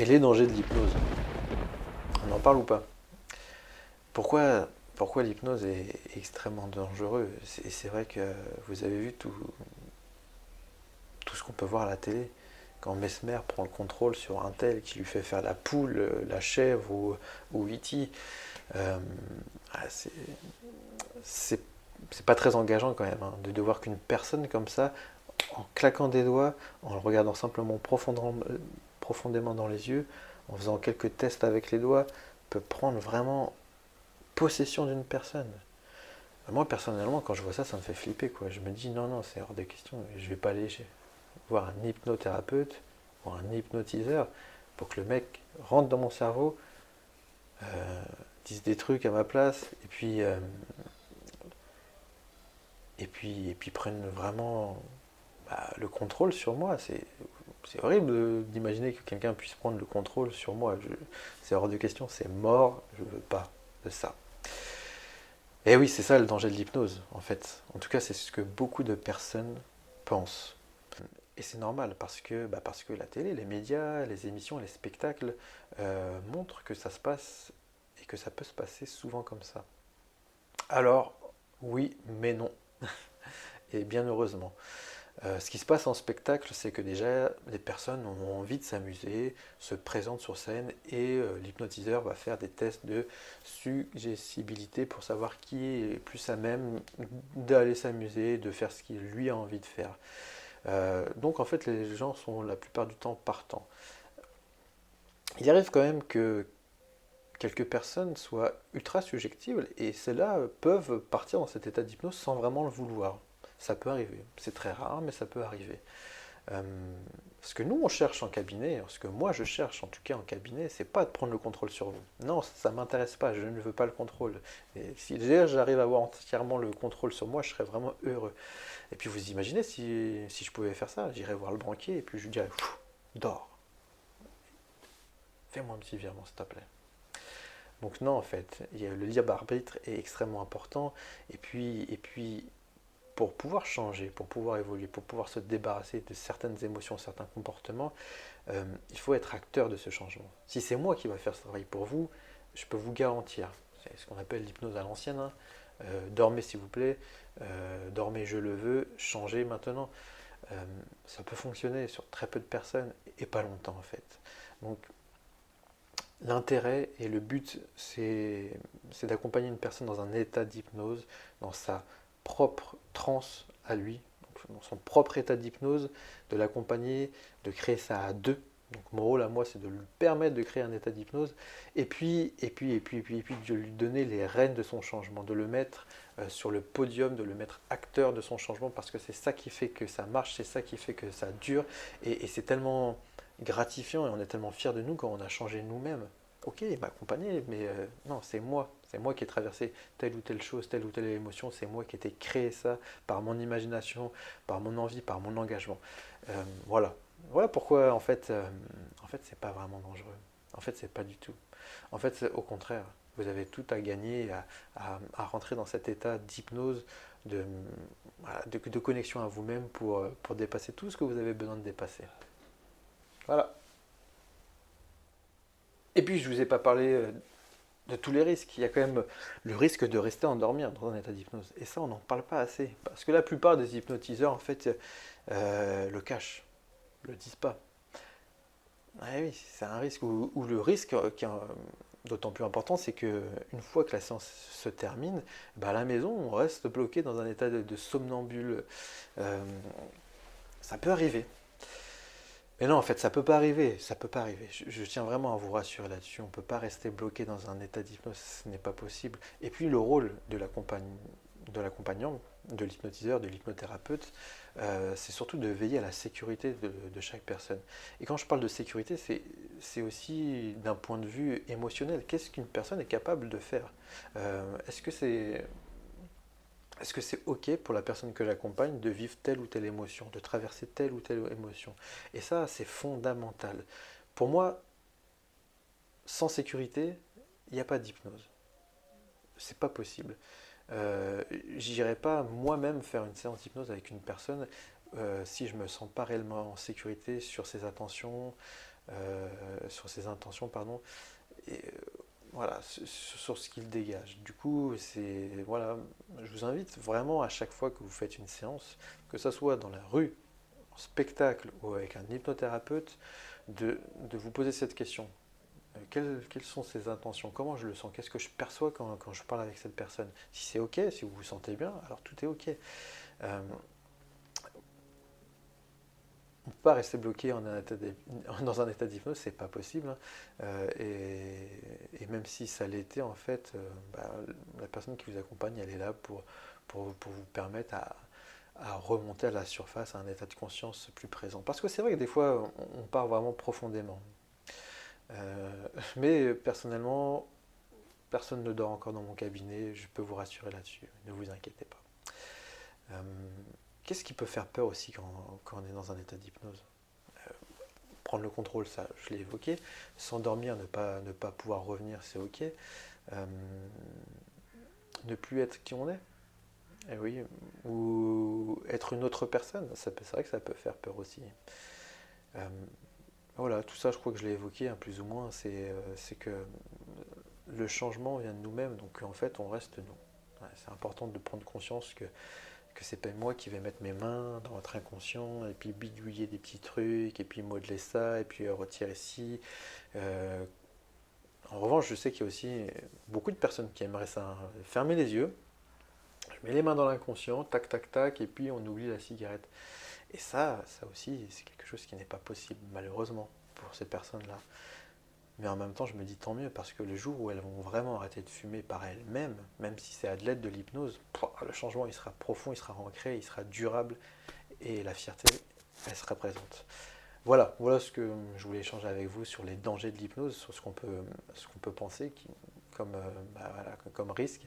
les dangers de l'hypnose. On en parle ou pas? Pourquoi, pourquoi l'hypnose est extrêmement dangereux? C'est vrai que vous avez vu tout ce qu'on peut voir à la télé. Quand Mesmer prend le contrôle sur un tel qui lui fait faire la poule, la chèvre ou E.T., euh, ah, c'est c'est pas très engageant quand même, hein, de voir qu'une personne comme ça, en claquant des doigts, en le regardant simplement profondément dans les yeux, en faisant quelques tests avec les doigts, peut prendre vraiment possession d'une personne. Moi personnellement, quand je vois ça, ça me fait flipper, quoi. Je me dis non, non, c'est hors de question. Je vais pas aller voir un hypnothérapeute ou un hypnotiseur pour que le mec rentre dans mon cerveau, dise des trucs à ma place, et puis prenne vraiment le contrôle sur moi. C'est horrible d'imaginer que quelqu'un puisse prendre le contrôle sur moi. C'est hors de question, c'est mort, je veux pas de ça. Et oui, c'est ça le danger de l'hypnose, en fait. En tout cas, c'est ce que beaucoup de personnes pensent. Et c'est normal parce que la télé, les médias, les émissions, les spectacles montrent que ça se passe et que ça peut se passer souvent comme ça. Alors, oui, mais non. Et bien heureusement. Ce qui se passe en spectacle, c'est que déjà, les personnes ont envie de s'amuser, se présentent sur scène et l'hypnotiseur va faire des tests de suggestibilité pour savoir qui est plus à même d'aller s'amuser, de faire ce qu'il lui a envie de faire. Donc en fait, les gens sont la plupart du temps partants. Il arrive quand même que quelques personnes soient ultra suggestibles et celles-là peuvent partir dans cet état d'hypnose sans vraiment le vouloir. Ça peut arriver. C'est très rare, mais ça peut arriver. Euh, Ce que nous on cherche en cabinet, ce que moi je cherche en tout cas en cabinet, c'est pas de prendre le contrôle sur vous. Non, ça m'intéresse pas, je ne veux pas le contrôle. Et si déjà j'arrive à avoir entièrement le contrôle sur moi, je serais vraiment heureux. Et puis vous imaginez si je pouvais faire ça, j'irais voir le banquier et puis je lui dirais, dors, fais-moi un petit virement s'il te plaît. Donc non en fait, le libre arbitre est extrêmement important. Et puis pour pouvoir changer, pour pouvoir évoluer, pour pouvoir se débarrasser de certaines émotions, certains comportements, il faut être acteur de ce changement. Si c'est moi qui va faire ce travail pour vous, je peux vous garantir, c'est ce qu'on appelle l'hypnose à l'ancienne, hein, dormez s'il vous plaît, dormez je le veux, changez maintenant. Ça peut fonctionner sur très peu de personnes et pas longtemps en fait. Donc l'intérêt et le but, c'est d'accompagner une personne dans un état d'hypnose, dans sa propre transe à lui, dans son propre état d'hypnose, de l'accompagner, de créer ça à deux. Donc mon rôle à moi, c'est de lui permettre de créer un état d'hypnose, et puis de lui donner les rênes de son changement, de le mettre sur le podium, de le mettre acteur de son changement, parce que c'est ça qui fait que ça marche, c'est ça qui fait que ça dure, et c'est tellement gratifiant et on est tellement fiers de nous quand on a changé nous-mêmes. Ok, il m'a accompagné, mais non, c'est moi qui ai traversé telle ou telle chose, telle ou telle émotion, c'est moi qui ai créé ça par mon imagination, par mon envie, par mon engagement. Voilà. Voilà pourquoi en fait c'est pas vraiment dangereux. En fait, c'est pas du tout. En fait, au contraire, vous avez tout à gagner à rentrer dans cet état d'hypnose, de, voilà, de connexion à vous-même pour dépasser tout ce que vous avez besoin de dépasser. Voilà. Et puis, je ne vous ai pas parlé de tous les risques. Il y a quand même le risque de rester endormi dans un état d'hypnose. Et ça, on n'en parle pas assez. Parce que la plupart des hypnotiseurs, en fait, le cachent, ne le disent pas. Ah oui, c'est un risque. Ou le risque qui est d'autant plus important, c'est qu'une fois que la séance se termine, bah à la maison, on reste bloqué dans un état de somnambule. Euh, Ça peut arriver. Mais non, en fait, ça peut pas arriver. Ça peut pas arriver. Je tiens vraiment à vous rassurer là-dessus. On peut pas rester bloqué dans un état d'hypnose. Ce n'est pas possible. Et puis, le rôle de l'accompagnant, de l'hypnotiseur, de l'hypnothérapeute, c'est surtout de veiller à la sécurité de chaque personne. Et quand je parle de sécurité, c'est aussi d'un point de vue émotionnel. Qu'est-ce qu'une personne est capable de faire? Est-ce que c'est OK pour la personne que j'accompagne de vivre telle ou telle émotion, de traverser telle ou telle émotion? Et ça, c'est fondamental. Pour moi, sans sécurité, il n'y a pas d'hypnose. C'est pas possible. J'irai pas moi-même faire une séance d'hypnose avec une personne si je me sens pas réellement en sécurité sur ses attentions, sur ses intentions, pardon, et voilà, sur ce qu'il dégage. Du coup, voilà, je vous invite vraiment à chaque fois que vous faites une séance, que ce soit dans la rue, en spectacle ou avec un hypnothérapeute, de vous poser cette question. Quelles sont ses intentions? Comment je le sens? Qu'est-ce que je perçois quand je parle avec cette personne? Si c'est OK, si vous vous sentez bien, alors tout est OK. Euh, on ne peut pas rester bloqué dans un état d'hypnose, c'est pas possible, hein. Et même si ça l'était, en fait, la personne qui vous accompagne, elle est là pour vous permettre à remonter à la surface, à un état de conscience plus présent. Parce que c'est vrai que des fois, on part vraiment profondément. Mais personnellement, personne ne dort encore dans mon cabinet, je peux vous rassurer là-dessus, ne vous inquiétez pas. Euh, Qu'est-ce qui peut faire peur aussi quand on est dans un état d'hypnose? Prendre le contrôle, ça, je l'ai évoqué. S'endormir, ne pas pouvoir revenir, c'est OK. Ne plus être qui on est, eh oui. Ou être une autre personne, c'est vrai que ça peut faire peur aussi. Euh, voilà, tout ça, je crois que je l'ai évoqué, hein, plus ou moins. C'est que le changement vient de nous-mêmes, donc en fait, on reste nous. Ouais, c'est important de prendre conscience que c'est pas moi qui vais mettre mes mains dans votre inconscient et puis bidouiller des petits trucs et puis modeler ça et puis retirer ci. Euh, en revanche, je sais qu'il y a aussi beaucoup de personnes qui aimeraient ça, hein. Fermer les yeux, je mets les mains dans l'inconscient, tac tac tac, et puis on oublie la cigarette. Et ça aussi, c'est quelque chose qui n'est pas possible, malheureusement, pour ces personnes-là. Mais en même temps, je me dis tant mieux, parce que le jour où elles vont vraiment arrêter de fumer par elles-mêmes, même si c'est à l'aide de l'hypnose, le changement il sera profond, il sera ancré, il sera durable, et la fierté, elle sera présente. Voilà ce que je voulais échanger avec vous sur les dangers de l'hypnose, sur ce qu'on peut penser comme, voilà, comme risque.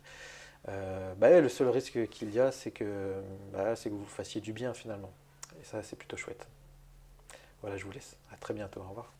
Le seul risque qu'il y a, c'est que vous fassiez du bien finalement. Et ça, c'est plutôt chouette. Voilà, je vous laisse. À très bientôt. Au revoir.